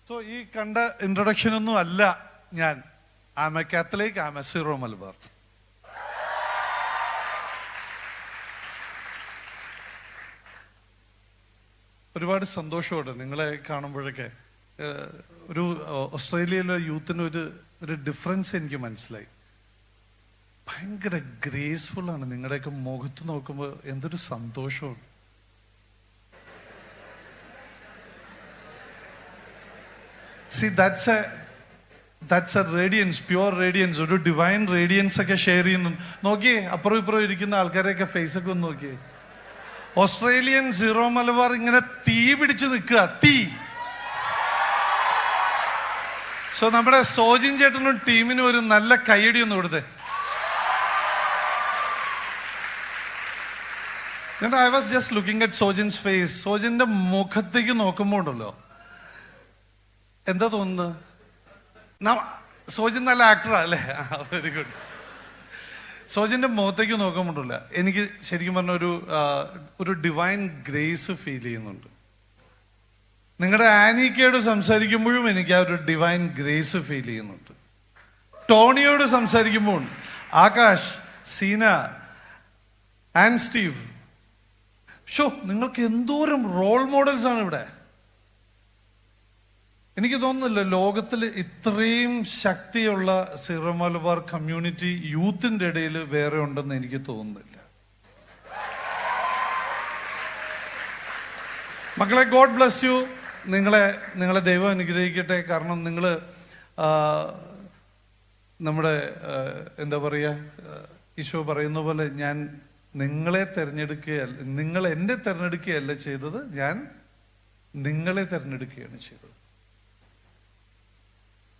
So ഈ കണ്ട introduction ഒന്നും അല്ല ഞാൻ. I M A Catholic, I M A zero Malabar. ഒരുപാട് സന്തോഷമുണ്ട് നിങ്ങളെ കാണുമ്പോഴൊക്കെ. ഒരു ഓസ്ട്രേലിയയിലെ യൂത്തിന് ഒരു ഡിഫറൻസ് എനിക്ക് മനസ്സിലായി. ഭയങ്കര ഗ്രേസ്ഫുൾ ആണ്. നിങ്ങളുടെയൊക്കെ മുഖത്ത് നോക്കുമ്പോൾ എന്തൊരു സന്തോഷമാണ്. See, that's a radiance, pure radiance, ഒരു ഡിവൈൻ റേഡിയൻസ് ഒക്കെ ഷെയർ ചെയ്യുന്നു. നോക്കിയേ, അപ്പുറം ഇപ്പുറം ഇരിക്കുന്ന ആൾക്കാരെയൊക്കെ ഫേസൊക്കെ ഒന്ന് നോക്കിയേ. ഓസ്ട്രേലിയൻ സീറോ മലബാർ ഇങ്ങനെ തീ പിടിച്ച് നിൽക്കുക, തീ. സോ നമ്മുടെ സോജിൻ ചേട്ടനും ടീമിനും ഒരു നല്ല കയ്യടി ഒന്ന് കൊടുത്തേ. I was just looking at Sojin's face. സോജിന്റെ മുഖത്തേക്ക് നോക്കുമ്പോ ഉണ്ടല്ലോ, എന്താ തോന്നുന്നത്? സോജിൻ നല്ല ആക്ടറാ അല്ലേ? Very good. സോജിന്റെ മുഖത്തേക്ക് നോക്കുമ്പോണ്ടല്ല, എനിക്ക് ശരിക്കും പറഞ്ഞ ഒരു ഡിവൈൻ ഗ്രേസ് ഫീൽ ചെയ്യുന്നുണ്ട്. നിങ്ങളുടെ ആനിക്കയോട് സംസാരിക്കുമ്പോഴും എനിക്ക് ആ ഒരു ഡിവൈൻ ഗ്രേസ് ഫീൽ ചെയ്യുന്നുണ്ട്. ടോണിയോട് സംസാരിക്കുമ്പോൾ, ആകാശ്, സീന ആൻഡ് സ്റ്റീവ്, നിങ്ങൾക്ക് എന്തോരം റോൾ മോഡൽസ് ആണ് ഇവിടെ. എനിക്ക് തോന്നുന്നില്ല ലോകത്തിൽ ഇത്രയും ശക്തിയുള്ള സീറോ മലബാർ കമ്മ്യൂണിറ്റി യൂത്തിന്റെ ഇടയിൽ വേറെ ഉണ്ടെന്ന് എനിക്ക് തോന്നുന്നില്ല. മക്കളെ, ഗോഡ് ബ്ലസ് യു. നിങ്ങളെ ദൈവം അനുഗ്രഹിക്കട്ടെ. കാരണം നിങ്ങൾ നമ്മുടെ എന്താ പറയുക, ഈശോ പറയുന്ന പോലെ, ഞാൻ നിങ്ങളെ തെരഞ്ഞെടുക്കുകയല്ല, നിങ്ങൾ എന്നെ തെരഞ്ഞെടുക്കുകയല്ല ചെയ്തത്, ഞാൻ നിങ്ങളെ തെരഞ്ഞെടുക്കുകയാണ് ചെയ്തത്.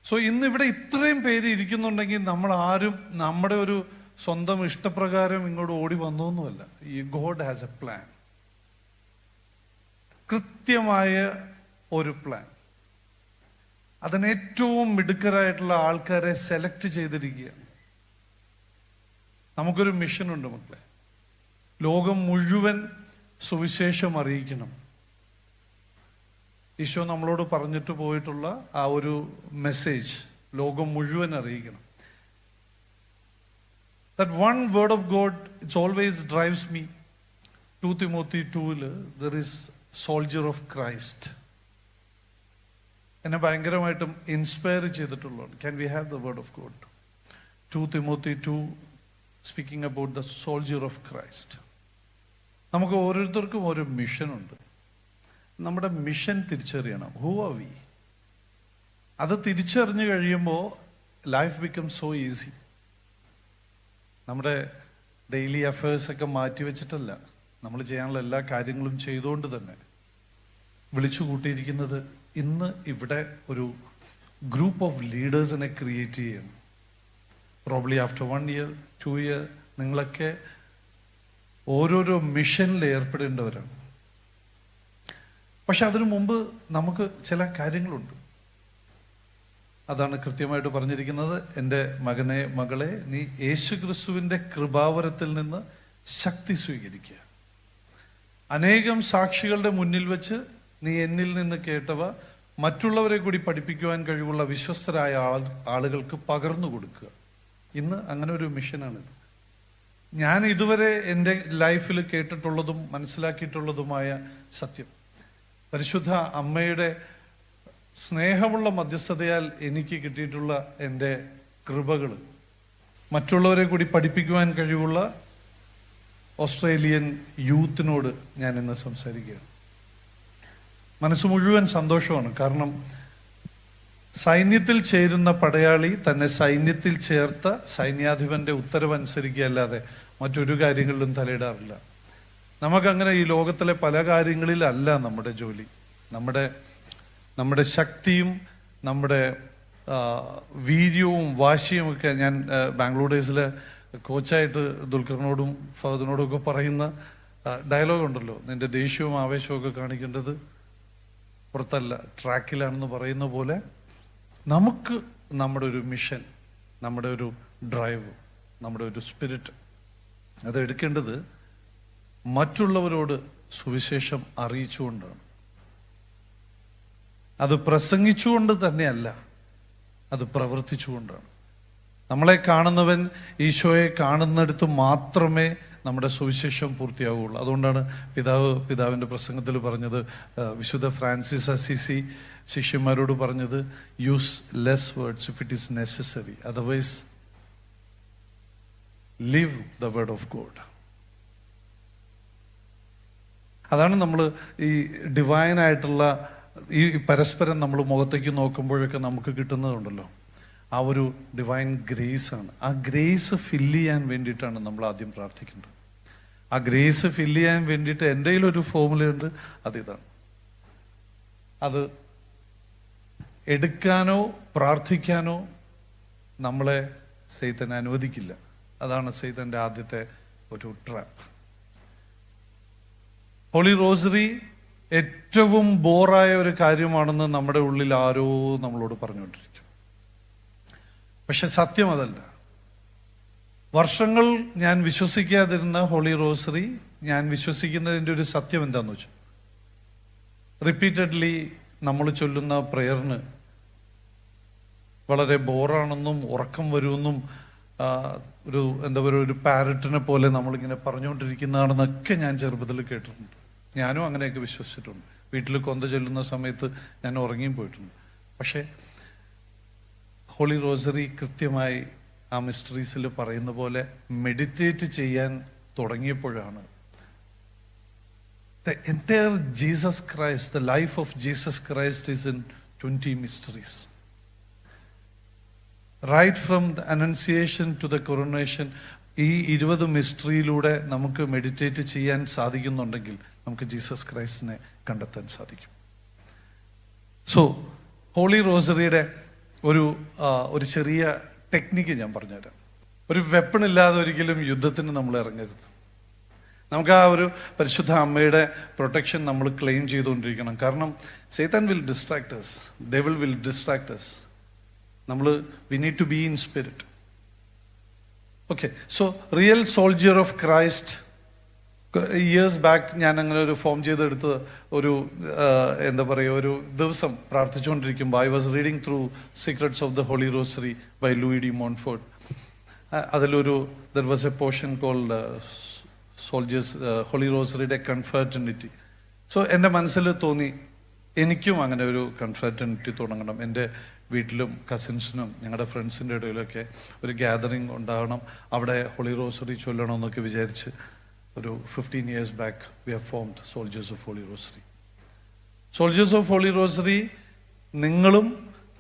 സോ ഇന്ന് ഇവിടെ ഇത്രയും പേര് ഇരിക്കുന്നുണ്ടെങ്കിൽ നമ്മൾ ആരും നമ്മുടെ ഒരു സ്വന്തം ഇഷ്ടപ്രകാരം ഇങ്ങോട്ട് ഓടി വന്നൊന്നുമല്ല. ഈ ഗോഡ് ഹാസ് എ പ്ലാൻ, കൃത്യമായ ഒരു പ്ലാൻ. അതിന് ഏറ്റവും മിടുക്കരായിട്ടുള്ള ആൾക്കാരെ സെലക്ട് ചെയ്തിരിക്കുകയാണ്. നമുക്കൊരു മിഷനുണ്ട് മക്കളെ. ലോകം മുഴുവൻ സുവിശേഷം അറിയിക്കണം. ഈശോ നമ്മളോട് പറഞ്ഞിട്ട് പോയിട്ടുള്ള ആ ഒരു മെസ്സേജ് ലോകം മുഴുവൻ അറിയിക്കണം. That one word of God, it always drives me. 2 Timothy 2-ൽ there is soldier of Christ. എന്നെ ഭയങ്കരമായിട്ടും ഇൻസ്പയർ ചെയ്തിട്ടുള്ളതാണ്. Can we have the word of God? 2 Timothy 2 speaking about the soldier of Christ. നമുക്ക് ഓരോരുത്തർക്കും ഒരു മിഷനുണ്ട്. നമ്മുടെ മിഷൻ തിരിച്ചറിയണം. Who are we? അത് തിരിച്ചറിഞ്ഞു കഴിയുമ്പോൾ ലൈഫ് ബിക്കം സോ ഈസി. നമ്മുടെ ഡെയിലി അഫയേഴ്സ് ഒക്കെ മാറ്റിവെച്ചിട്ടല്ല, നമ്മൾ ചെയ്യാനുള്ള എല്ലാ കാര്യങ്ങളും ചെയ്തുകൊണ്ട് തന്നെ വിളിച്ചു കൂട്ടിയിരിക്കുന്നത് ഇന്ന് ഇവിടെ ഒരു ഗ്രൂപ്പ് ഓഫ് ലീഡേഴ്സിനെ ക്രിയേറ്റ് ചെയ്യണം. പ്രോബ്ലി ആഫ്റ്റർ 1 year 2 year നിങ്ങളൊക്കെ ഓരോരോ മിഷനിൽ ഏർപ്പെടേണ്ടവരാണ്. പക്ഷെ അതിനു മുമ്പ് നമുക്ക് ചില കാര്യങ്ങളുണ്ട്. അതാണ് കൃത്യമായിട്ട് പറഞ്ഞിരിക്കുന്നത്. എൻ്റെ മകനെ, മകളെ, നീ യേശുക്രിസ്തുവിൻ്റെ കൃപാവരത്തിൽ നിന്ന് ശക്തി സ്വീകരിക്കുക. അനേകം സാക്ഷികളുടെ മുന്നിൽ വെച്ച് നീ എന്നിൽ നിന്ന് കേട്ടവ മറ്റുള്ളവരെ കൂടി പഠിപ്പിക്കുവാൻ കഴിവുള്ള വിശ്വസ്തരായ ആളുകൾക്ക് പകർന്നു കൊടുക്കുക. ഇന്ന് അങ്ങനെ ഒരു മിഷനാണിത്. ഞാൻ ഇതുവരെ എൻ്റെ ലൈഫിൽ കേട്ടിട്ടുള്ളതും മനസ്സിലാക്കിയിട്ടുള്ളതുമായ സത്യം, പരിശുദ്ധ അമ്മയുടെ സ്നേഹമുള്ള മധ്യസ്ഥതയാൽ എനിക്ക് കിട്ടിയിട്ടുള്ള എൻ്റെ കൃപകൾ മറ്റുള്ളവരെ കൂടി പഠിപ്പിക്കുവാൻ കഴിവുള്ള ഓസ്ട്രേലിയൻ യൂത്തിനോട് ഞാൻ ഇന്ന് സംസാരിക്കുകയാണ്. മനസ്സ് മുഴുവൻ സന്തോഷമാണ്. കാരണം സൈന്യത്തിൽ ചേരുന്ന പടയാളി തന്നെ സൈന്യത്തിൽ ചേർത്ത സൈന്യാധിപന്റെ ഉത്തരവനുസരിക്കുകയല്ലാതെ മറ്റൊരു കാര്യങ്ങളിലും തലയിടാറില്ല. നമുക്കങ്ങനെ ഈ ലോകത്തിലെ പല കാര്യങ്ങളിലല്ല നമ്മുടെ ജോലി. നമ്മുടെ ശക്തിയും നമ്മുടെ വീര്യവും വാശിയും ഒക്കെ, ഞാൻ ബാംഗ്ലൂർ ഡേയ്സിലെ കോച്ചായിട്ട് ദുൽഖറിനോടും ഫഹദിനോടും ഒക്കെ പറയുന്ന ഡയലോഗ് ഉണ്ടല്ലോ, നിന്റെ ദേഷ്യവും ആവേശവും ഒക്കെ കാണിക്കേണ്ടത് പുറത്തല്ല, ട്രാക്കിലാണെന്ന് പറയുന്ന പോലെ നമുക്ക് നമ്മുടെ ഒരു മിഷൻ, നമ്മുടെ ഒരു ഡ്രൈവ്, നമ്മുടെ ഒരു സ്പിരിറ്റ്, അത് എടുക്കേണ്ടത് മറ്റുള്ളവരോട് സുവിശേഷം അറിയിച്ചുകൊണ്ടാണ്. അത് പ്രസംഗിച്ചുകൊണ്ട് തന്നെയല്ല, അത് പ്രവർത്തിച്ചുകൊണ്ടാണ്. നമ്മളെ കാണുന്നവൻ ഈശോയെ കാണുന്നിടത്ത് മാത്രമേ നമ്മുടെ സുവിശേഷം പൂർത്തിയാവുകയുള്ളൂ. അതുകൊണ്ടാണ് പിതാവിൻ്റെ പ്രസംഗത്തിൽ പറഞ്ഞത്, വിശുദ്ധ ഫ്രാൻസിസ് അസിസി ശിഷ്യന്മാരോട് പറഞ്ഞത്, use less words if it is necessary, otherwise live the word of God. അതാണ് നമ്മൾ ഈ ഡിവൈനായിട്ടുള്ള ഈ പരസ്പരം നമ്മൾ മുഖത്തേക്ക് നോക്കുമ്പോഴൊക്കെ നമുക്ക് കിട്ടുന്നതുണ്ടല്ലോ, ആ ഒരു ഡിവൈൻ ഗ്രേസ് ആണ്. ആ ഗ്രേസ് ഫില്ല് ചെയ്യാൻ വേണ്ടിയിട്ടാണ് നമ്മൾ ആദ്യം പ്രാർത്ഥിക്കേണ്ടത്. ആ ഗ്രേസ് ഫില്ല് ചെയ്യാൻ വേണ്ടിയിട്ട് എൻ്റെ കയ്യിലൊരു ഫോമുലയുണ്ട്, അതിതാണ്. അത് എടുക്കാനോ പ്രാർത്ഥിക്കാനോ നമ്മളെ സൈത്താൻ അനുവദിക്കില്ല. അതാണ് സൈത്താൻ്റെ ആദ്യത്തെ ഒരു ട്രാപ്പ്. ഹോളി റോസറി ഏറ്റവും ബോറായ ഒരു കാര്യമാണെന്ന് നമ്മുടെ ഉള്ളിൽ ആരോ നമ്മളോട് പറഞ്ഞുകൊണ്ടിരിക്കും. പക്ഷെ സത്യം അതല്ല. വർഷങ്ങൾ ഞാൻ വിശ്വസിക്കാതിരുന്ന ഹോളി റോസറി ഞാൻ വിശ്വസിക്കുന്നതിൻ്റെ ഒരു സത്യം എന്താന്ന് വെച്ചു, റിപ്പീറ്റഡ്ലി നമ്മൾ ചൊല്ലുന്ന പ്രെയറിന് വളരെ ബോറാണെന്നും ഉറക്കം വരുമെന്നും ഒരു എന്താ പറയുക, ഒരു പാരറ്റിനെ പോലെ നമ്മളിങ്ങനെ പറഞ്ഞുകൊണ്ടിരിക്കുന്നതാണെന്നൊക്കെ ഞാൻ ചെറുപ്പത്തിൽ കേട്ടിട്ടുണ്ട്. ഞാനും അങ്ങനെയൊക്കെ വിശ്വസിച്ചിട്ടുണ്ട്. വീട്ടിൽ കൊന്ത ചൊല്ലുന്ന സമയത്ത് ഞാൻ ഉറങ്ങിയും പോയിട്ടുണ്ട്. പക്ഷേ ഹോളി റോസറി കൃത്യമായി ആ മിസ്റ്ററീസിൽ പറയുന്ന പോലെ മെഡിറ്റേറ്റ് ചെയ്യാൻ തുടങ്ങിയപ്പോഴാണ് the entire Jesus Christ, the life of Jesus Christ is in 20 mysteries. Right from the Annunciation to the Coronation, ഈ 20 മിസ്റ്ററിയിലൂടെ നമുക്ക് മെഡിറ്റേറ്റ് ചെയ്യാൻ സാധിക്കുന്നുണ്ടെങ്കിൽ നമുക്ക് ജീസസ് ക്രൈസ്റ്റിനെ കണ്ടെത്താൻ സാധിക്കും. സോ ഹോളി റോസറിയുടെ ഒരു ചെറിയ ടെക്നിക്ക് ഞാൻ പറഞ്ഞുതരാം. ഒരു വെപ്പൺ ഇല്ലാതെ ഒരിക്കലും യുദ്ധത്തിന് നമ്മൾ ഇറങ്ങരുത്. നമുക്ക് ആ ഒരു പരിശുദ്ധ അമ്മയുടെ പ്രൊട്ടക്ഷൻ നമ്മൾ ക്ലെയിം ചെയ്തുകൊണ്ടിരിക്കണം. കാരണം സൈത്താൻ will distract us, devil will distract us. We need to be in spirit. Okay, so real soldier of Christ years back ഞാൻ അങ്ങനെ ഒരു ഫോം ചെയ്തെടുത്ത് എന്താ പറയുക, ഒരു ദിവസം പ്രാർത്ഥിച്ചുകൊണ്ടിരിക്കുമ്പോൾ I was reading through secrets of the holy rosary by Louis de Montfort. There was a portion called soldiers holy റോസറിയുടെ കൺഫ്രാറ്റർണിറ്റി. സോ എൻ്റെ മനസ്സിൽ തോന്നി എനിക്കും അങ്ങനെ ഒരു കൺഫ്രാറ്റർണിറ്റി തുടങ്ങണം. എൻ്റെ വീട്ടിലും കസിൻസിനും ഞങ്ങളുടെ ഫ്രണ്ട്സിൻ്റെ ഇടയിലൊക്കെ ഒരു ഗ്യാതറിങ് ഉണ്ടാകണം, അവിടെ ഹോളി റോസറി ചൊല്ലണമെന്നൊക്കെ വിചാരിച്ച് ഒരു 15 years back we have formed Soldiers of Holy Rosary. Soldiers of Holy Rosary നിങ്ങളും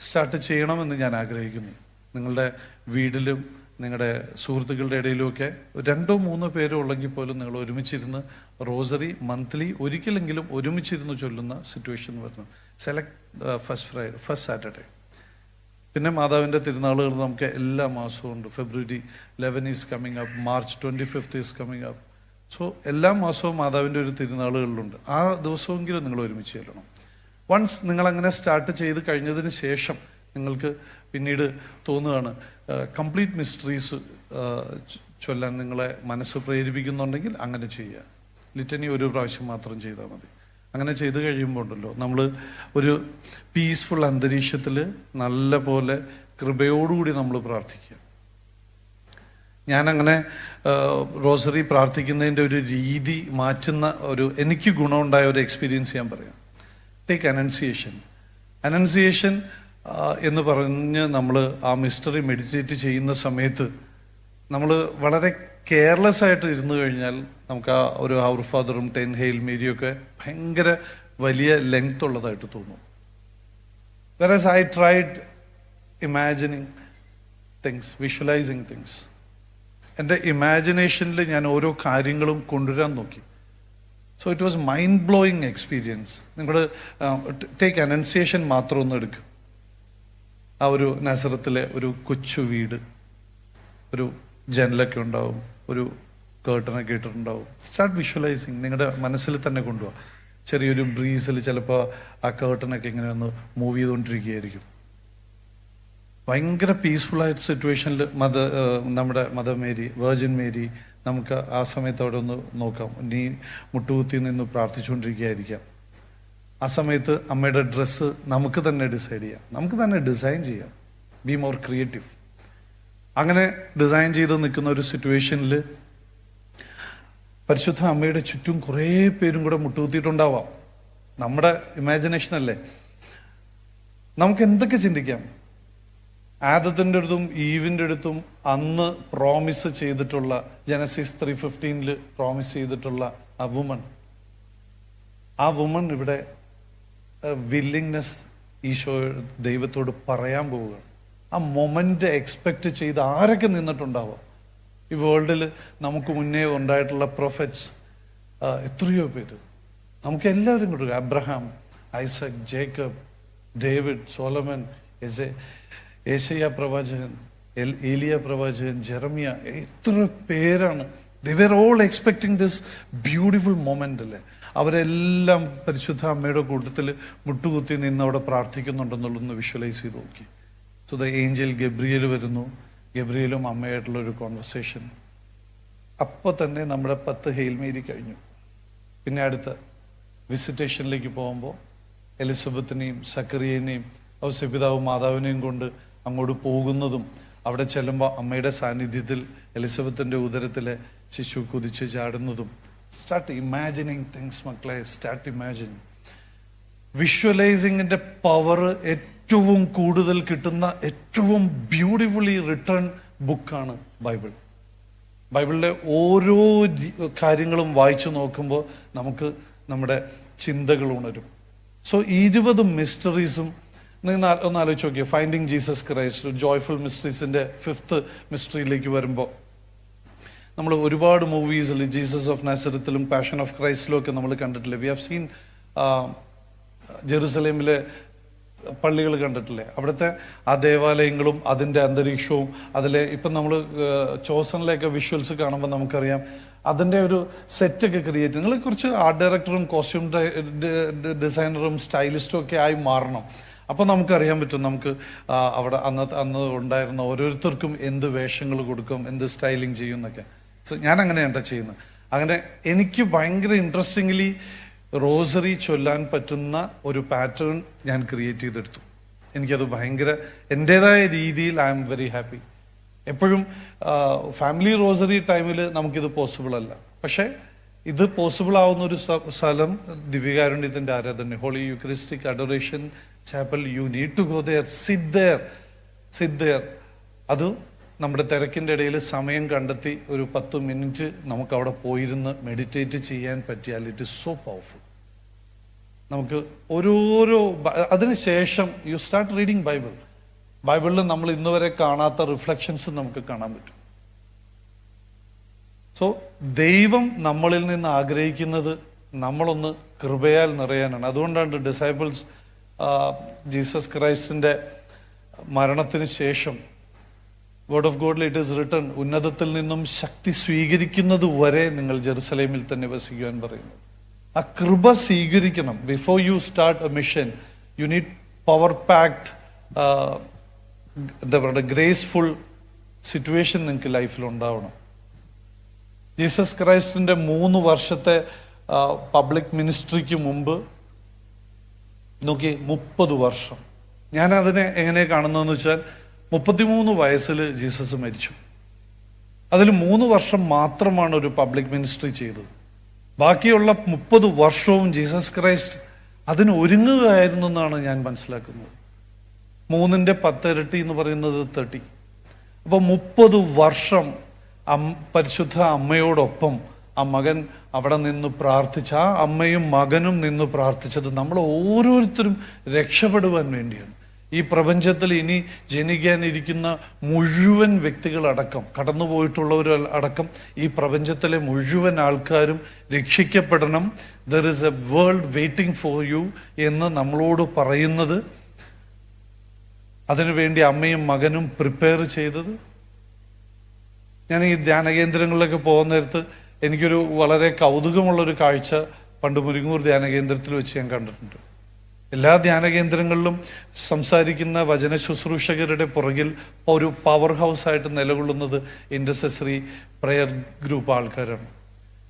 സ്റ്റാർട്ട് ചെയ്യണമെന്ന് ഞാൻ ആഗ്രഹിക്കുന്നു. നിങ്ങളുടെ വീട്ടിലും നിങ്ങളുടെ സുഹൃത്തുക്കളുടെ ഇടയിലുമൊക്കെ 2-3 പേരോ ഉള്ളെങ്കിൽ പോലും നിങ്ങൾ ഒരുമിച്ചിരുന്ന് റോസറി മന്ത്ലി ഒരിക്കലെങ്കിലും ഒരുമിച്ചിരുന്ന് ചൊല്ലുന്ന സിറ്റുവേഷൻ വരണം. Select first Saturday. പിന്നെ മാതാവിൻ്റെ തിരുനാളുകൾ നമുക്ക് എല്ലാ മാസവും ഉണ്ട്. February 11 is coming up, March 25 is coming up. So എല്ലാ മാസവും മാതാവിൻ്റെ ഒരു തിരുനാളുകളിലുണ്ട്. ആ ദിവസമെങ്കിലും നിങ്ങൾ ഒരുമിച്ച് ചെല്ലണം. വൺസ് നിങ്ങളങ്ങനെ സ്റ്റാർട്ട് ചെയ്ത് കഴിഞ്ഞതിന് ശേഷം നിങ്ങൾക്ക് പിന്നീട് തോന്നുകയാണ് കംപ്ലീറ്റ് മിസ്റ്ററീസ് ചൊല്ലാൻ നിങ്ങളെ മനസ്സ് പ്രേരിപ്പിക്കുന്നുണ്ടെങ്കിൽ അങ്ങനെ ചെയ്യുക. ലിറ്റനി ഒരു പ്രാവശ്യം മാത്രം ചെയ്താൽ മതി. അങ്ങനെ ചെയ്ത് കഴിയുമ്പോൾ ഉണ്ടല്ലോ, നമ്മൾ ഒരു പീസ്ഫുൾ അന്തരീക്ഷത്തിൽ നല്ല പോലെ കൃപയോടുകൂടി നമ്മൾ പ്രാർത്ഥിക്കുക. ഞാനങ്ങനെ റോസറി പ്രാർത്ഥിക്കുന്നതിൻ്റെ ഒരു രീതി മാറ്റുന്ന എനിക്ക് ഗുണമുണ്ടായ ഒരു എക്സ്പീരിയൻസ് ഞാൻ പറയാം. ടേക്ക് അനൻസിയേഷൻ എന്ന് പറഞ്ഞ് നമ്മൾ ആ മിസ്റ്ററി മെഡിറ്റേറ്റ് ചെയ്യുന്ന സമയത്ത് നമ്മൾ വളരെ കെയർലെസ് ആയിട്ട് ഇരുന്നു കഴിഞ്ഞാൽ നമുക്ക് ആ ഒരു അവർ ഫാദറും 10 ഹെയിൽ മേരിയൊക്കെ ഭയങ്കര വലിയ ലെങ്ത് ഉള്ളതായിട്ട് തോന്നും. Versus I tried imagining things, visualising things. എൻ്റെ ഇമാജിനേഷനിൽ ഞാൻ ഓരോ കാര്യങ്ങളും കൊണ്ടുവരാൻ നോക്കി. So it was mind blowing experience. നിങ്ങൾ ടേക്ക് അനൻസിയേഷൻ മാത്രം ഒന്ന് എടുക്കും. ആ ഒരു നസറത്തിലെ ഒരു കൊച്ചു വീട്, ഒരു ജനലൊക്കെ ഉണ്ടാവും, ഒരു കേർട്ടനൊക്കെ ഇട്ടിട്ടുണ്ടാവും. Start visualising. നിങ്ങളുടെ മനസ്സിൽ തന്നെ കൊണ്ടുപോകാം. ചെറിയൊരു ബ്രീസിൽ ചിലപ്പോൾ ആ കേർട്ടനൊക്കെ ഇങ്ങനെ ഒന്ന് മൂവ് ചെയ്തുകൊണ്ടിരിക്കുകയായിരിക്കും. ഭയങ്കര പീസ്ഫുള്ളായ സിറ്റുവേഷനിൽ നമ്മുടെ മദർ മേരി, വെർജിൻ മേരി, നമുക്ക് ആ സമയത്ത് അവിടെ ഒന്ന് നോക്കാം. നീ മുട്ടുകുത്തി നിന്ന് പ്രാർത്ഥിച്ചുകൊണ്ടിരിക്കുകയായിരിക്കാം. ആ സമയത്ത് അമ്മയുടെ ഡ്രസ്സ് നമുക്ക് തന്നെ ഡിസൈഡ് ചെയ്യാം, നമുക്ക് തന്നെ ഡിസൈൻ ചെയ്യാം, ബി മോർ ക്രിയേറ്റീവ്. അങ്ങനെ ഡിസൈൻ ചെയ്ത് നിൽക്കുന്ന ഒരു സിറ്റുവേഷനിൽ പരിശുദ്ധ അമ്മയുടെ ചുറ്റും കുറേ പേരും കൂടെ മുട്ടുകുത്തിയിട്ടുണ്ടാവാം. നമ്മുടെ ഇമാജിനേഷൻ അല്ലേ. നമുക്ക് എന്തൊക്കെ ചിന്തിക്കാം. ആദത്തിന്റെ അടുത്തും ഈവിന്റെ അടുത്തും അന്ന് പ്രോമിസ് ചെയ്തിട്ടുള്ള, ജനസിസ് 3:15 പ്രോമിസ് ചെയ്തിട്ടുള്ള ആ വുമൺ ഇവിടെ വില്ലിങ്നെസ് ഈശോ ദൈവത്തോട് പറയാൻ പോവുകയാണ്. ആ മൊമെന്റ് എക്സ്പെക്ട് ചെയ്ത് ആരൊക്കെ നിന്നിട്ടുണ്ടാവാം. ഈ വേൾഡിൽ നമുക്ക് മുന്നേ ഉണ്ടായിട്ടുള്ള പ്രൊഫറ്റ്സ് എത്രയോ പേര്, നമുക്ക് എല്ലാവരും കൂടെ, Abraham, Isaac, Jacob, David, Solomon, ഏശയ്യ പ്രവാചകൻ, ഏലിയ പ്രവാചകൻ, ജെറമിയ, എത്ര പേരാണ്. they were all expecting this beautiful moment അല്ലേ. അവരെല്ലാം പരിശുദ്ധ അമ്മയുടെ കൂട്ടത്തിൽ മുട്ടുകുത്തി നിന്ന് അവിടെ പ്രാർത്ഥിക്കുന്നുണ്ടെന്നുള്ളൊന്ന് വിഷ്വലൈസ് ചെയ്ത് നോക്കി. സോ ദ ഏഞ്ചൽ ഗബ്രിയേൽ വരുന്നു. ഗബ്രിയേലും അമ്മയായിട്ടുള്ള ഒരു കോൺവെർസേഷൻ. അപ്പോൾ തന്നെ നമ്മുടെ 10 ഹെയിൽമേരി കഴിഞ്ഞു. പിന്നെ അടുത്ത വിസിറ്റേഷനിലേക്ക് പോകുമ്പോൾ എലിസബത്തിനെയും സക്കറിയേനെയും ഔസപിതാവും മാതാവിനെയും കൊണ്ട് അങ്ങോട്ട് പോകുന്നതും, അവിടെ ചെല്ലുമ്പോൾ അമ്മയുടെ സാന്നിധ്യത്തിൽ എലിസബത്തിന്റെ ഉദരത്തിലെ ശിശു കുതിച്ച് ചാടുന്നതും. സ്റ്റാർട്ട് ഇമാജിനിങ് തിങ്സ് മക്കളെ, സ്റ്റാർട്ട് ഇമാജിനിങ്. വിഷ്വലൈസിങ്ങിന്റെ പവർ ഏറ്റവും കൂടുതൽ കിട്ടുന്ന ഏറ്റവും ബ്യൂട്ടിഫുള്ളി റിട്ടേൺ ബുക്കാണ് ബൈബിൾ. ബൈബിളിലെ ഓരോ കാര്യങ്ങളും വായിച്ചു നോക്കുമ്പോൾ നമുക്ക് നമ്മുടെ ചിന്തകൾ ഉണരും. സോ 20 മിസ്റ്ററീസും നിങ്ങൾ ഒന്ന് ആലോചിച്ച് നോക്കിയാൽ, ഫൈൻഡിങ് ജീസസ് ക്രൈസ്റ്റ്, ജോയ്ഫുൾ മിസ്റ്ററീസിന്റെ 5th മിസ്റ്ററിയിലേക്ക് വരുമ്പോൾ നമ്മൾ ഒരുപാട് മൂവീസിൽ ജീസസ് ഓഫ് നാസറത്തിലും പാഷൻ ഓഫ് ക്രൈസ്റ്റിലും ഒക്കെ നമ്മൾ കണ്ടിട്ടില്ലേ. വി ഹാവ് സീൻ ജെറുസലേമിലെ പള്ളികൾ കണ്ടിട്ടില്ലേ. അവിടുത്തെ ആ ദേവാലയങ്ങളും അതിൻ്റെ അന്തരീക്ഷവും അതിലെ ഇപ്പം നമ്മൾ ചോസണിലെയൊക്കെ വിഷ്വൽസ് കാണുമ്പോൾ നമുക്കറിയാം അതിൻ്റെ ഒരു സെറ്റൊക്കെ ക്രിയേറ്റ്. നിങ്ങൾ കുറച്ച് ആർട്ട് ഡയറക്ടറും കോസ്റ്റ്യൂം ഡിസൈനറും സ്റ്റൈലിസ്റ്റും ഒക്കെ ആയി മാറണം. അപ്പോൾ നമുക്കറിയാൻ പറ്റും നമുക്ക് അവിടെ അന്ന് ഉണ്ടായിരുന്ന ഓരോരുത്തർക്കും എന്ത് വേഷങ്ങൾ കൊടുക്കും, എന്ത് സ്റ്റൈലിങ് ചെയ്യും എന്നൊക്കെ. സോ ഞാൻ അങ്ങനെയാണ് ചെയ്യുന്നത്. അങ്ങനെ എനിക്ക് ഭയങ്കര ഇൻട്രസ്റ്റിംഗ്ലി റോസറി ചൊല്ലാൻ പറ്റുന്ന ഒരു പാറ്റേൺ ഞാൻ ക്രിയേറ്റ് ചെയ്തെടുത്തു. എനിക്കത് ഭയങ്കര എൻ്റെതായ രീതിയിൽ ഐ എം വെരി ഹാപ്പി. എപ്പോഴും ഫാമിലി റോസറി ടൈമിൽ നമുക്കിത് പോസിബിൾ അല്ല. പക്ഷേ ഇത് പോസിബിൾ ആവുന്ന ഒരു സ്ഥലം ദിവ്യകാരുണ്യത്തിന്റെ ആരാധന, holy eucharistic adoration chapel. You need to go there, sit there. അത് നമ്മുടെ തിരക്കിൻ്റെ ഇടയിൽ സമയം കണ്ടെത്തി ഒരു 10 മിനിറ്റ് നമുക്ക് അവിടെ പോയിരുന്ന് മെഡിറ്റേറ്റ് ചെയ്യാൻ പറ്റിയാൽ ഇറ്റ് ഇസ് സോ പവർഫുൾ. നമുക്ക് ഓരോരോ അതിനുശേഷം യു സ്റ്റാർട്ട് റീഡിങ് ബൈബിൾ. ബൈബിളിൽ നമ്മൾ ഇന്നുവരെ കാണാത്ത റിഫ്ലക്ഷൻസ് നമുക്ക് കാണാൻ പറ്റും. സോ ദൈവം നമ്മളിൽ നിന്ന് ആഗ്രഹിക്കുന്നത് നമ്മളൊന്ന് കൃപയാൽ നിറയാനാണ്. അതുകൊണ്ടാണ് ഡിസൈപ്പിൾസ് ജീസസ് ക്രൈസ്റ്റിന്റെ മരണത്തിന് ശേഷം വേർഡ് ഓഫ് ഗോഡിൽ ഇറ്റ് ഈസ് റിട്ടൺ, ഉന്നതത്തിൽ നിന്നും ശക്തി സ്വീകരിക്കുന്നത് വരെ നിങ്ങൾ ജെറുസലേമിൽ തന്നെ വസിക്കുവാൻ പറയുന്നു. ആ കൃപ സ്വീകരിക്കണം. Before you start A mission you need power packed, എന്താ പറയുക, ഗ്രേസ്ഫുൾ സിറ്റുവേഷൻ നിങ്ങൾക്ക് ലൈഫിൽ ഉണ്ടാവണം. ജീസസ് ക്രൈസ്റ്റിന്റെ 3 വർഷത്തെ പബ്ലിക് മിനിസ്ട്രിക്ക് മുമ്പ് നോക്കി 30 വർഷം. ഞാൻ അതിനെ എങ്ങനെ കാണുന്നതെന്ന് വെച്ചാൽ 33 വയസ്സിൽ ജീസസ് മരിച്ചു. അതിൽ 3 വർഷം മാത്രമാണ് ഒരു പബ്ലിക് മിനിസ്ട്രി ചെയ്തത്. ബാക്കിയുള്ള 30 വർഷവും ജീസസ് ക്രൈസ്റ്റ് അതിന് ഒരുങ്ങുകയായിരുന്നു എന്നാണ് ഞാൻ മനസ്സിലാക്കുന്നത്. 3ന്റെ 10 ഇരട്ടി എന്ന് പറയുന്നത് 30. അപ്പൊ 30 വർഷം പരിശുദ്ധ അമ്മയോടൊപ്പം ആ മകൻ അവിടെ നിന്ന് പ്രാർത്ഥിച്ച, ആ അമ്മയും മകനും നിന്ന് പ്രാർത്ഥിച്ചത് നമ്മൾ ഓരോരുത്തരും രക്ഷപ്പെടുവാൻ വേണ്ടിയാണ്. ഈ പ്രപഞ്ചത്തിൽ ഇനി ജനിക്കാനിരിക്കുന്ന മുഴുവൻ വ്യക്തികളടക്കം, കടന്നുപോയിട്ടുള്ളവർ അടക്കം ഈ പ്രപഞ്ചത്തിലെ മുഴുവൻ ആൾക്കാരും രക്ഷിക്കപ്പെടണം. There is a world waiting for you എന്ന് നമ്മളോട് പറയുന്നത്, അതിനുവേണ്ടി അമ്മയും മകനും പ്രിപ്പയർ ചെയ്തത്. ഞാൻ ഈ ധ്യാനകേന്ദ്രങ്ങളിലൊക്കെ പോകുന്ന നേരത്ത് എനിക്കൊരു വളരെ കൗതുകമുള്ളൊരു കാഴ്ച പണ്ട് മുരിങ്ങൂർ ധ്യാനകേന്ദ്രത്തിൽ വെച്ച് ഞാൻ കണ്ടിട്ടുണ്ട്. എല്ലാ ധ്യാനകേന്ദ്രങ്ങളിലും സംസാരിക്കുന്ന വചന ശുശ്രൂഷകരുടെ പുറകിൽ ഒരു പവർ ഹൗസ് ആയിട്ട് നിലകൊള്ളുന്നത് ഇന്റർസെസറി പ്രയർ ഗ്രൂപ്പ് ആൾക്കാരാണ്.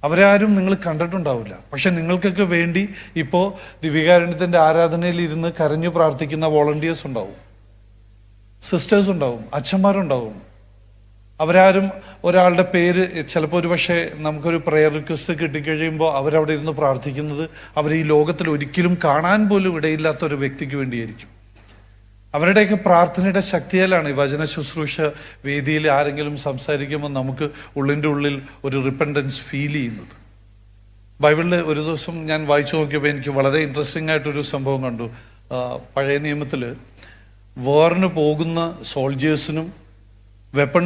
അവരാരും നിങ്ങൾ കണ്ടിട്ടുണ്ടാവില്ല. പക്ഷെ നിങ്ങൾക്കൊക്കെ വേണ്ടി ഇപ്പോൾ ദിവ്യകാരുണ്യത്തിന്റെ ആരാധനയിൽ ഇരുന്ന് കരഞ്ഞു പ്രാർത്ഥിക്കുന്ന വോളണ്ടിയേഴ്സ് ഉണ്ടാവും, സിസ്റ്റേഴ്സ് ഉണ്ടാവും, അച്ഛന്മാരുണ്ടാവും. അവരാരും ഒരാളുടെ പേര് ചിലപ്പോൾ ഒരു പക്ഷേ നമുക്കൊരു പ്രെയർ റിക്വസ്റ്റ് കിട്ടിക്കഴിയുമ്പോൾ അവരവിടെ ഇരുന്ന് പ്രാർത്ഥിക്കുന്നത് അവർ ഈ ലോകത്തിൽ ഒരിക്കലും കാണാൻ പോലും ഇടയില്ലാത്ത ഒരു വ്യക്തിക്ക് വേണ്ടിയായിരിക്കും. അവരുടെയൊക്കെ പ്രാർത്ഥനയുടെ ശക്തിയാലാണ് ഈ വചന ശുശ്രൂഷ വേദിയിൽ ആരെങ്കിലും സംസാരിക്കുമ്പോൾ നമുക്ക് ഉള്ളിൻ്റെ ഉള്ളിൽ ഒരു റിപ്പൻഡൻസ് ഫീൽ ചെയ്യുന്നത്. ബൈബിളിൽ ഒരു ദിവസം ഞാൻ വായിച്ചു നോക്കിയപ്പോൾ എനിക്ക് വളരെ ഇൻട്രസ്റ്റിംഗ് ആയിട്ടൊരു സംഭവം കണ്ടു. പഴയ നിയമത്തിൽ വാറിന് പോകുന്ന സോൾജേഴ്സിനും വെപ്പൺ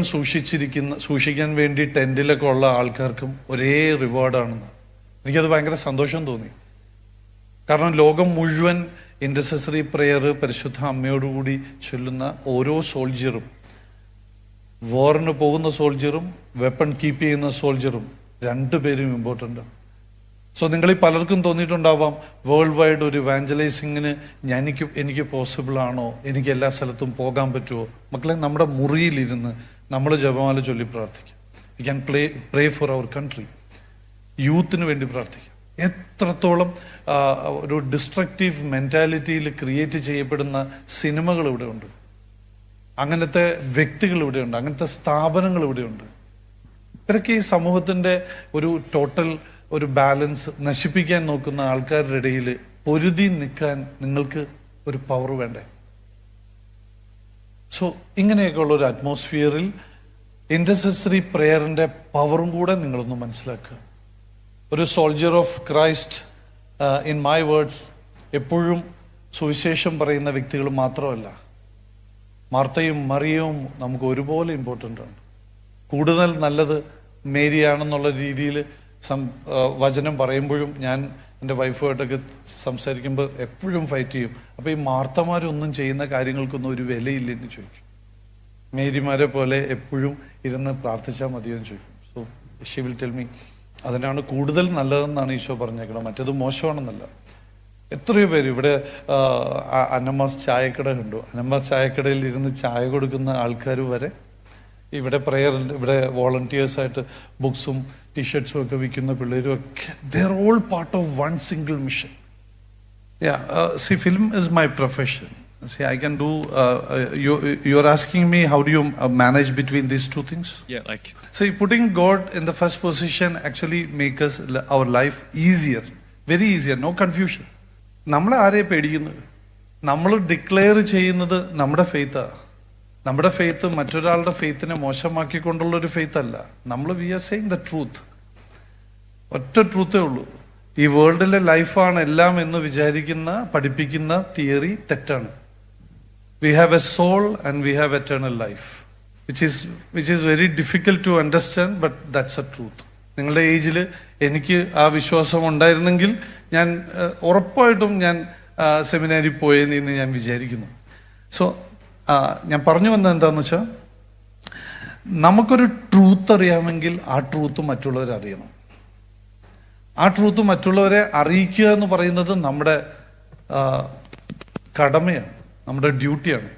സൂക്ഷിക്കാൻ വേണ്ടി ടെന്റിലൊക്കെ ഉള്ള ആൾക്കാർക്കും ഒരേ റിവാർഡാണെന്ന്. എനിക്കത് ഭയങ്കര സന്തോഷം തോന്നി. കാരണം ലോകം മുഴുവൻ ഇന്റർസെസറി പ്രെയർ പരിശുദ്ധ അമ്മയോടുകൂടി ചൊല്ലുന്ന ഓരോ സോൾജറും, വാറിന് പോകുന്ന സോൾജറും വെപ്പൺ കീപ്പ് ചെയ്യുന്ന സോൾജറും രണ്ടുപേരും ഇമ്പോർട്ടൻ്റ് ആണ്. സോ നിങ്ങളിൽ പലർക്കും തോന്നിയിട്ടുണ്ടാവാം വേൾഡ് വൈഡ് ഒരു ഇവാഞ്ചലൈസിങ്ങിന് എനിക്ക് പോസിബിൾ ആണോ, എനിക്ക് എല്ലാ സ്ഥലത്തും പോകാൻ പറ്റുമോ? മക്കളെ, നമ്മുടെ മുറിയിലിരുന്ന് നമ്മൾ ജപമാല ചൊല്ലി പ്രാർത്ഥിക്കാം. We can pray for our country. യൂത്തിന് വേണ്ടി പ്രാർത്ഥിക്കാം. എത്രത്തോളം ഒരു ഡിസ്ട്രക്റ്റീവ് മെന്റാലിറ്റിയിൽ ക്രിയേറ്റ് ചെയ്യപ്പെടുന്ന സിനിമകൾ ഇവിടെ ഉണ്ട്, അങ്ങനത്തെ വ്യക്തികൾ ഇവിടെയുണ്ട്, അങ്ങനത്തെ സ്ഥാപനങ്ങൾ ഇവിടെയുണ്ട്. ഇവരൊക്കെ ഈ സമൂഹത്തിന്റെ ഒരു ടോട്ടൽ ഒരു ബാലൻസ് നശിപ്പിക്കാൻ നോക്കുന്ന ആൾക്കാരുടെ ഇടയിൽ പൊരുതി നിൽക്കാൻ നിങ്ങൾക്ക് ഒരു പവർ വേണ്ടേ? സോ ഇങ്ങനെയൊക്കെയുള്ള ഒരു അറ്റ്മോസ്ഫിയറിൽ ഇന്റർസെസറി പ്രെയറിന്റെ പവറും കൂടെ നിങ്ങളൊന്ന് മനസ്സിലാക്കുക. ഒരു soldier of Christ, in my words, എപ്പോഴും സുവിശേഷം പറയുന്ന വ്യക്തികൾ മാത്രമല്ല, മാർത്തയും മറിയവും നമുക്ക് ഒരുപോലെ ഇമ്പോർട്ടൻ്റ് ആണ്. കൂടുതൽ നല്ലത് മേരിയാണെന്നുള്ള രീതിയിൽ വചനം പറയുമ്പോഴും ഞാൻ എൻ്റെ വൈഫുമായിട്ടൊക്കെ സംസാരിക്കുമ്പോൾ എപ്പോഴും ഫൈറ്റ് ചെയ്യും. അപ്പോൾ ഈ മാർത്തമാരൊന്നും ചെയ്യുന്ന കാര്യങ്ങൾക്കൊന്നും ഒരു വിലയില്ലെന്ന് ചോദിക്കും. മേരിമാരെ പോലെ എപ്പോഴും ഇരുന്ന് പ്രാർത്ഥിച്ചാൽ മതിയോ എന്ന് ചോദിക്കും. So she will tell me അതിനാണ് കൂടുതൽ നല്ലതെന്നാണ് ഈശോ പറഞ്ഞേക്കണം, മറ്റേത് മോശമാണെന്നല്ല. എത്രയോ പേര് ഇവിടെ അന്നമ്മാസ് ചായക്കട കണ്ടു. അന്നമ്മാസ് ചായക്കടയിൽ ഇരുന്ന് ചായ കൊടുക്കുന്ന ആൾക്കാർ വരെ ഇവിടെ ഇവിടെ വോളണ്ടിയേഴ്സായിട്ട് ബുക്സും ടീഷർട്സും ഒക്കെ വിൽക്കുന്ന പിള്ളേരും ഒക്കെ, they are all part of one single mission. See, film is my profession. See, I can do, you're asking me how do you manage between these two things? Yeah, like. See, putting God in the first position actually make us our life easier, very easier, no confusion. നമ്മളെ ആരെയെ പേടിക്കുന്നത്? നമ്മൾ declare ചെയ്യുന്നത് നമ്മുടെ ഫെയ്ത്താ. നമ്മുടെ faith മറ്റൊരാളുടെ ഫെയ്ത്തിനെ മോശമാക്കിക്കൊണ്ടുള്ള ഒരു faith അല്ല. നമ്മൾ we are saying the truth. ഒറ്റ ട്രൂത്തേ ഉള്ളൂ. ഈ വേൾഡിലെ ലൈഫാണ് എല്ലാം എന്ന് വിചാരിക്കുന്ന പഠിപ്പിക്കുന്ന തിയറി തെറ്റാണ്. We have a soul and we have eternal life, which is very difficult to understand, but that's a truth. നിങ്ങളുടെ ഏജിൽ എനിക്ക് ആ വിശ്വാസം ഉണ്ടായിരുന്നെങ്കിൽ ഞാൻ ഉറപ്പായിട്ടും ഞാൻ സെമിനാരിൽ പോയെന്ന് ഞാൻ വിചാരിക്കുന്നു. സോ ഞാൻ പറഞ്ഞു വന്നത് എന്താന്ന് വെച്ചാൽ, നമുക്കൊരു ട്രൂത്ത് അറിയാമെങ്കിൽ ആ ട്രൂത്ത് മറ്റുള്ളവരെ അറിയണം. ആ ട്രൂത്ത് മറ്റുള്ളവരെ അറിയിക്കുക എന്ന് പറയുന്നത് നമ്മുടെ കടമയാണ്, നമ്മുടെ ഡ്യൂട്ടിയാണ്.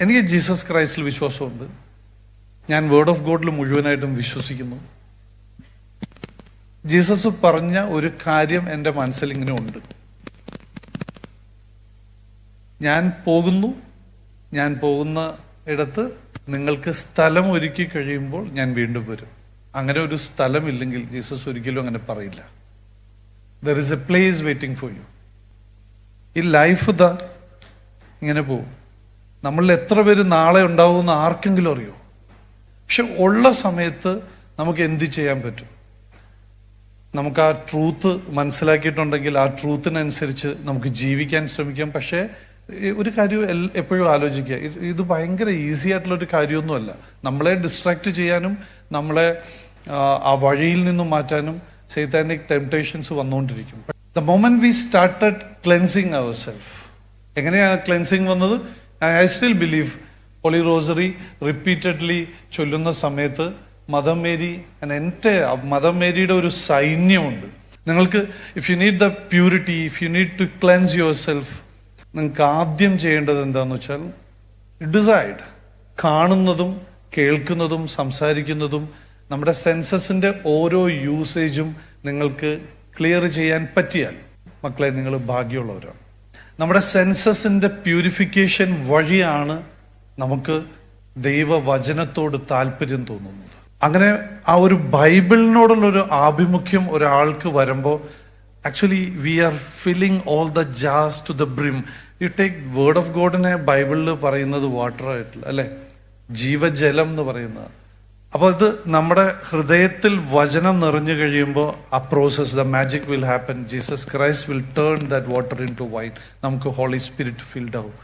എനിക്ക് ജീസസ് ക്രൈസ്റ്റിൽ വിശ്വാസമുണ്ട്. ഞാൻ വേർഡ് ഓഫ് ഗോഡിൽ മുഴുവനായിട്ടും വിശ്വസിക്കുന്നു. ജീസസ് പറഞ്ഞ ഒരു കാര്യം എൻ്റെ മനസ്സിൽ ഇങ്ങനെ ഉണ്ട്. ഞാൻ പോകുന്ന ഇടത്ത് നിങ്ങൾക്ക് സ്ഥലം ഒരുക്കി കഴിയുമ്പോൾ ഞാൻ വീണ്ടും വരും. അങ്ങനെ ഒരു സ്ഥലമില്ലെങ്കിൽ ജീസസ് ഒരിക്കലും അങ്ങനെ പറയില്ല. There is A place waiting for U. ഈ ലൈഫ് ഇങ്ങനെ പോവും. നമ്മളിൽ എത്ര പേര് നാളെ ഉണ്ടാവുമെന്ന് ആർക്കെങ്കിലും അറിയോ? പക്ഷെ ഉള്ള സമയത്ത് നമുക്ക് എന്ത് ചെയ്യാൻ പറ്റും? നമുക്ക് ആ ട്രൂത്ത് മനസ്സിലാക്കിയിട്ടുണ്ടെങ്കിൽ ആ ട്രൂത്തിനനുസരിച്ച് നമുക്ക് ജീവിക്കാൻ ശ്രമിക്കാം. പക്ഷേ ഒരു കാര്യം എപ്പോഴും ആലോചിക്കുക, ഇത് ഭയങ്കര ഈസി ആയിട്ടുള്ള ഒരു കാര്യമൊന്നുമല്ല. നമ്മളെ ഡിസ്ട്രാക്ട് ചെയ്യാനും നമ്മളെ ആ വഴിയിൽ നിന്നും മാറ്റാനും സൈത്താനിക് ടെംപ്ടേഷൻസ് വന്നുകൊണ്ടിരിക്കും. The moment we started cleansing our self. എങ്ങനെയാണ് ക്ലെൻസിങ് വന്നത്? I still believe holy rosary repeatedly ചൊല്ലുന്ന സമയത്ത് മദർ മേരി, എൻ്റെ മദർ മേരിയുടെ ഒരു സൈന്യമുണ്ട്. നിങ്ങൾക്ക് if you need the purity, if you need to cleanse yourself, നിങ്ങൾക്ക് ആദ്യം ചെയ്യേണ്ടത് എന്താന്ന് വെച്ചാൽ ഡിസൈഡ്. കാണുന്നതും കേൾക്കുന്നതും സംസാരിക്കുന്നതും നമ്മുടെ സെൻസസിന്റെ ഓരോ യൂസേജും നിങ്ങൾക്ക് ക്ലിയർ ചെയ്യാൻ പറ്റിയാൽ മക്കളെ നിങ്ങൾ ഭാഗ്യമുള്ളവരാണ്. നമ്മുടെ സെൻസസിന്റെ പ്യൂരിഫിക്കേഷൻ വഴിയാണ് നമുക്ക് ദൈവവചനത്തോട് താല്പര്യം തോന്നുന്നത്. അങ്ങനെ ആ ഒരു ബൈബിളിനോടുള്ളൊരു ആഭിമുഖ്യം ഒരാൾക്ക് വരുമ്പോൾ actually we are filling all the ജാസ് to the brim. You take word of ഗോഡിനെ ബൈബിളിൽ പറയുന്നത് വാട്ടർ ആയിട്ടില്ല അല്ലെ, ജീവജലം എന്ന് പറയുന്നത്. അപ്പോൾ ഇത് നമ്മുടെ ഹൃദയത്തിൽ വചനം നിറഞ്ഞു കഴിയുമ്പോൾ ആ process, the magic will happen. Jesus Christ will turn that water into wine. നമുക്ക് ഹോളി സ്പിരിറ്റ് ഫിൽഡ് ആവും.